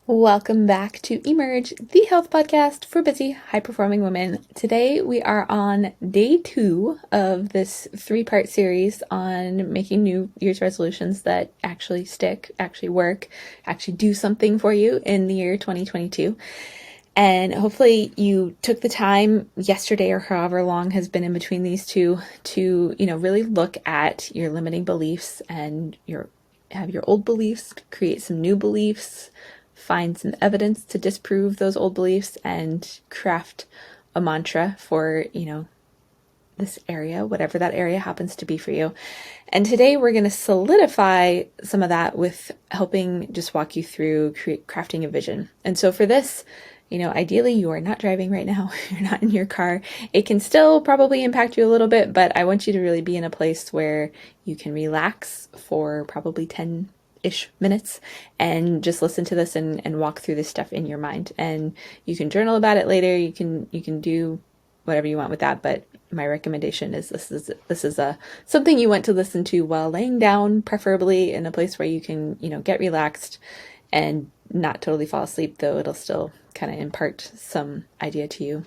Welcome back to Emerge, the health podcast for busy, high-performing women. Today we are on day 2 of this 3-part series on making New Year's resolutions that actually stick, actually work, actually do something for you in the year 2022. And hopefully you took the time yesterday or however long has been in between these two to, really look at your limiting beliefs and have your old beliefs, create some new beliefs, find some evidence to disprove those old beliefs, and craft a mantra for, this area, whatever that area happens to be for you. And today we're going to solidify some of that with helping just walk you through crafting a vision. And so for this, ideally you are not driving right now. You're not in your car. It can still probably impact you a little bit, but I want you to really be in a place where you can relax for probably 10-ish minutes and just listen to this and walk through this stuff in your mind. And you can journal about it later. You can do whatever you want with that, but my recommendation is this is something you want to listen to while laying down, preferably in a place where you can, get relaxed and not totally fall asleep, though it'll still kind of impart some idea to you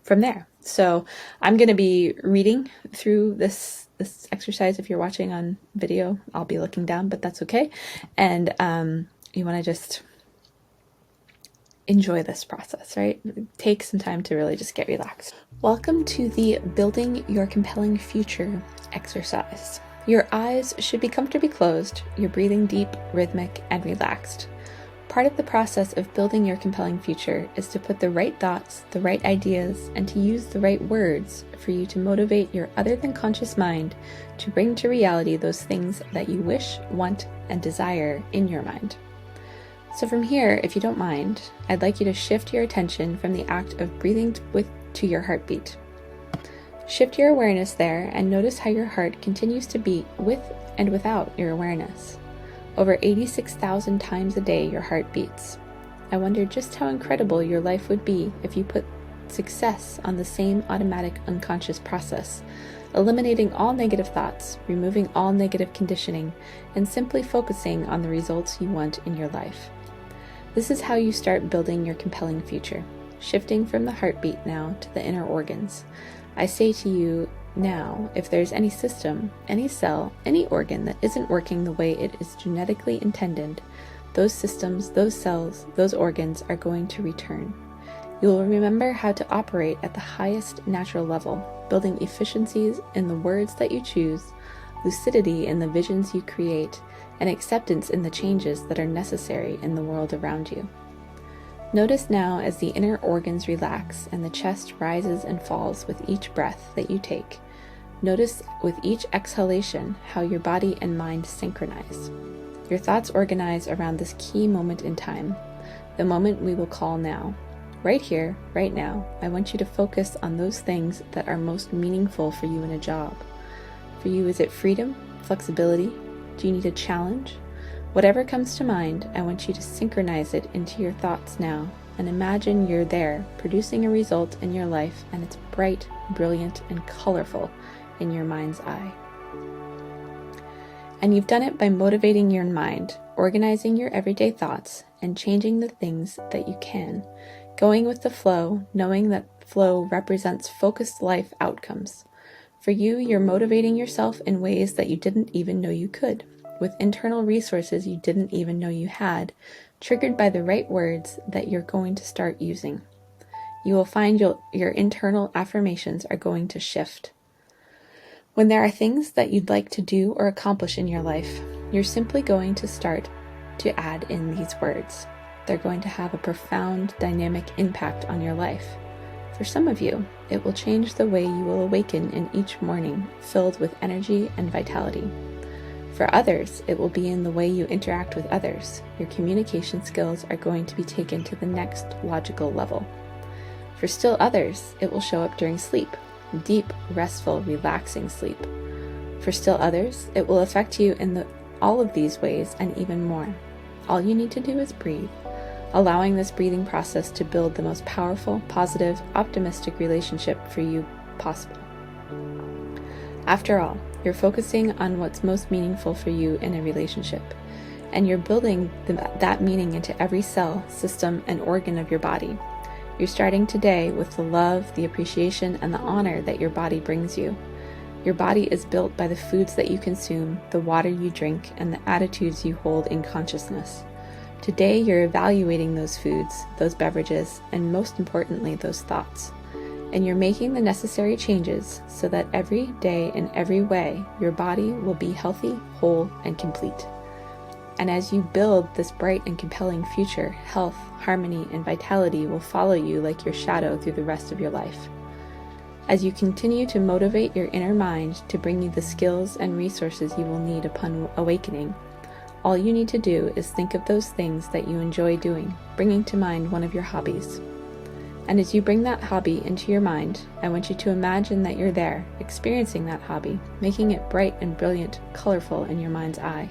from there. So I'm going to be reading through this exercise. If you're watching on video, I'll be looking down, but that's okay. And you want to just enjoy this process, right? Take some time to really just get relaxed. Welcome to the Building Your Compelling Future exercise. Your eyes should be comfortably closed, your breathing deep, rhythmic, and relaxed. Part of the process of building your compelling future is to put the right thoughts, the right ideas, and to use the right words for you to motivate your other than conscious mind to bring to reality those things that you wish, want, and desire in your mind. So from here, if you don't mind, I'd like you to shift your attention from the act of breathing to your heartbeat. Shift your awareness there and notice how your heart continues to beat with and without your awareness. Over 86,000 times a day your heart beats. I wonder just how incredible your life would be if you put success on the same automatic unconscious process, eliminating all negative thoughts, removing all negative conditioning, and simply focusing on the results you want in your life. This is how you start building your compelling future, shifting from the heartbeat now to the inner organs. I say to you now, if there's any system, any cell, any organ that isn't working the way it is genetically intended, those systems, those cells, those organs are going to return. You will remember how to operate at the highest natural level, building efficiencies in the words that you choose, lucidity in the visions you create, and acceptance in the changes that are necessary in the world around you. Notice now as the inner organs relax and the chest rises and falls with each breath that you take. Notice with each exhalation how your body and mind synchronize. Your thoughts organize around this key moment in time, the moment we will call now. Right here, right now, I want you to focus on those things that are most meaningful for you in a job. For you, is it freedom, flexibility? Do you need a challenge? Whatever comes to mind, I want you to synchronize it into your thoughts now and imagine you're there, producing a result in your life, and it's bright, brilliant, and colorful in your mind's eye. And you've done it by motivating your mind, organizing your everyday thoughts, and changing the things that you can, going with the flow, knowing that flow represents focused life outcomes. For you, you're motivating yourself in ways that you didn't even know you could, with internal resources you didn't even know you had, triggered by the right words that you're going to start using. You will find your internal affirmations are going to shift. When there are things that you'd like to do or accomplish in your life, you're simply going to start to add in these words. They're going to have a profound, dynamic impact on your life. For some of you, it will change the way you will awaken in each morning, filled with energy and vitality. For others, it will be in the way you interact with others. Your communication skills are going to be taken to the next logical level. For still others, it will show up during sleep, deep, restful, relaxing sleep. For still others, it will affect you in all of these ways and even more. All you need to do is breathe, allowing this breathing process to build the most powerful, positive, optimistic relationship for you possible. After all, you're focusing on what's most meaningful for you in a relationship, and you're building that meaning into every cell, system, and organ of your body. You're starting today with the love, the appreciation, and the honor that your body brings you. Your body is built by the foods that you consume, the water you drink, and the attitudes you hold in consciousness. Today, you're evaluating those foods, those beverages, and most importantly, those thoughts. And you're making the necessary changes so that every day in every way, your body will be healthy, whole, and complete. And as you build this bright and compelling future, health, harmony, and vitality will follow you like your shadow through the rest of your life. As you continue to motivate your inner mind to bring you the skills and resources you will need upon awakening, all you need to do is think of those things that you enjoy doing, bringing to mind one of your hobbies. And as you bring that hobby into your mind, I want you to imagine that you're there, experiencing that hobby, making it bright and brilliant, colorful in your mind's eye.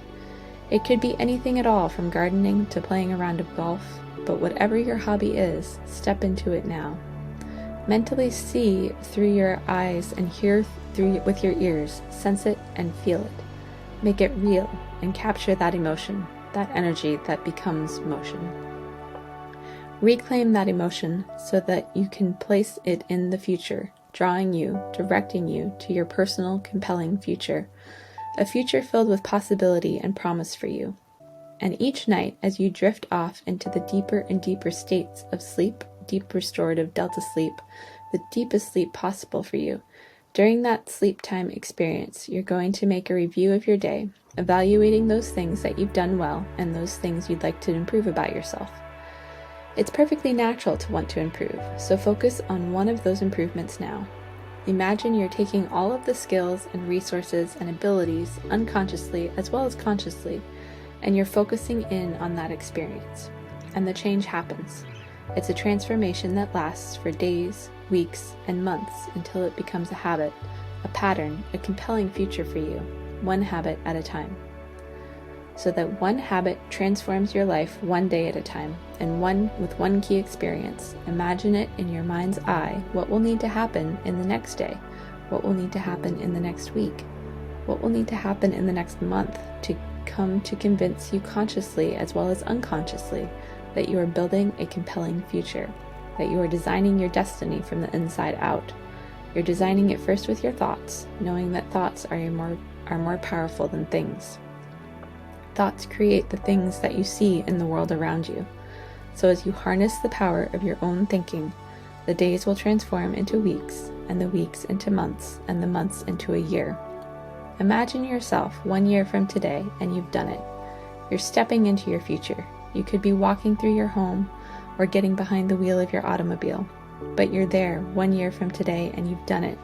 It could be anything at all, from gardening to playing a round of golf, but whatever your hobby is, step into it now. Mentally see through your eyes and hear through with your ears, sense it and feel it. Make it real and capture that emotion, that energy that becomes motion. Reclaim that emotion so that you can place it in the future, drawing you, directing you to your personal, compelling future, a future filled with possibility and promise for you. And each night, as you drift off into the deeper and deeper states of sleep, deep restorative delta sleep, the deepest sleep possible for you, during that sleep time experience, you're going to make a review of your day, evaluating those things that you've done well and those things you'd like to improve about yourself. It's perfectly natural to want to improve, so focus on one of those improvements now. Imagine you're taking all of the skills and resources and abilities unconsciously as well as consciously, and you're focusing in on that experience. And the change happens. It's a transformation that lasts for days, weeks, and months until it becomes a habit, a pattern, a compelling future for you, one habit at a time. So that one habit transforms your life one day at a time, and with one key experience. Imagine it in your mind's eye, what will need to happen in the next day, what will need to happen in the next week, what will need to happen in the next month to come to convince you consciously as well as unconsciously that you are building a compelling future, that you are designing your destiny from the inside out. You're designing it first with your thoughts, knowing that thoughts are more powerful than things. Thoughts create the things that you see in the world around you. So as you harness the power of your own thinking, the days will transform into weeks, and the weeks into months, and the months into a year. Imagine yourself 1 year from today, and you've done it. You're stepping into your future. You could be walking through your home or getting behind the wheel of your automobile, but you're there 1 year from today, and you've done it.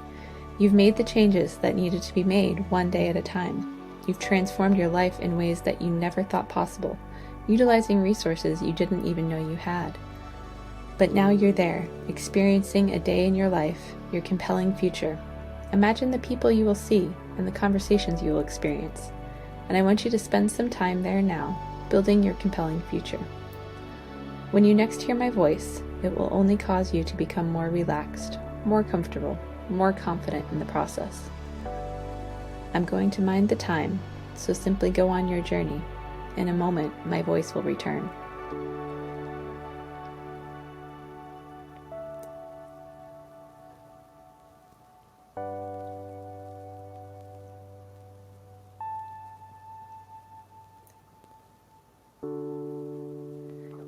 You've made the changes that needed to be made one day at a time. You've transformed your life in ways that you never thought possible, utilizing resources you didn't even know you had. But now you're there, experiencing a day in your life, your compelling future. Imagine the people you will see and the conversations you will experience. And I want you to spend some time there now, building your compelling future. When you next hear my voice, it will only cause you to become more relaxed, more comfortable, more confident in the process. I'm going to mind the time, so simply go on your journey. In a moment, my voice will return.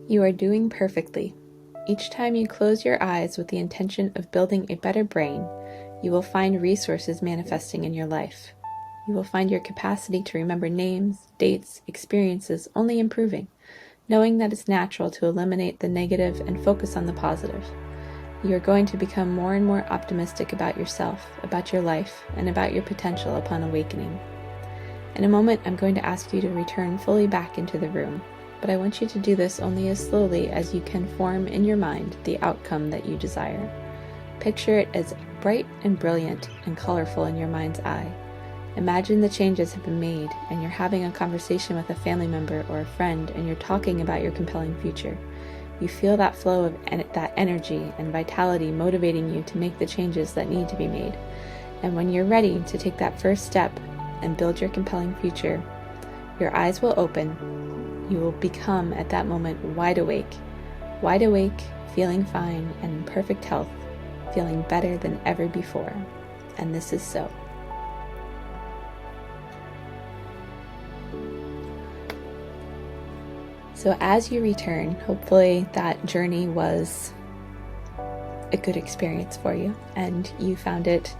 You are doing perfectly. Each time you close your eyes with the intention of building a better brain, you will find resources manifesting in your life. You will find your capacity to remember names, dates, experiences only improving, knowing that it's natural to eliminate the negative and focus on the positive. You are going to become more and more optimistic about yourself, about your life, and about your potential upon awakening. In a moment, I'm going to ask you to return fully back into the room, but I want you to do this only as slowly as you can form in your mind the outcome that you desire. Picture it as bright and brilliant and colorful in your mind's eye. Imagine the changes have been made and you're having a conversation with a family member or a friend and you're talking about your compelling future. You feel that flow of that energy and vitality motivating you to make the changes that need to be made. And when you're ready to take that first step and build your compelling future, your eyes will open You will become at that moment wide awake, feeling fine and in perfect health, feeling better than ever before. And this is so. So as you return, hopefully that journey was a good experience for you and you found it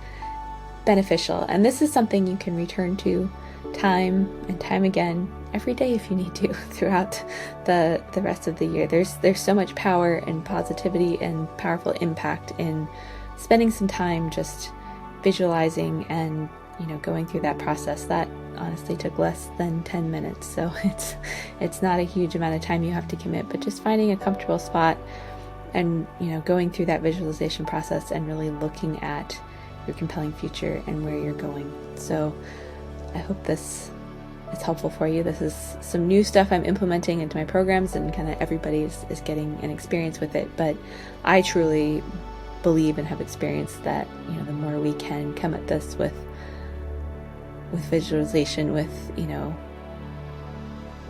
beneficial. And this is something you can return to time and time again every day if you need to throughout the rest of the year. There's so much power and positivity and powerful impact in spending some time just visualizing and going through that process. That honestly took less than 10 minutes, so it's not a huge amount of time you have to commit, but just finding a comfortable spot and going through that visualization process and really looking at your compelling future and where you're going. So I hope this is helpful for you. This is some new stuff I'm implementing into my programs, and kind of everybody is getting an experience with it. But I truly believe and have experienced that the more we can come at this with visualization, with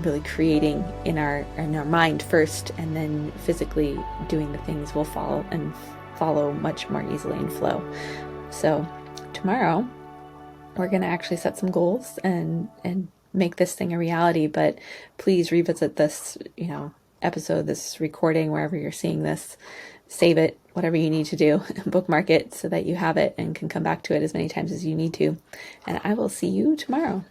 really creating in our mind first, and then physically doing the things will follow much more easily and flow. So tomorrow we're going to actually set some goals and make this thing a reality. But please revisit this episode, this recording, wherever you're seeing this. Save it, whatever you need to do, bookmark it so that you have it and can come back to it as many times as you need to. And I will see you tomorrow.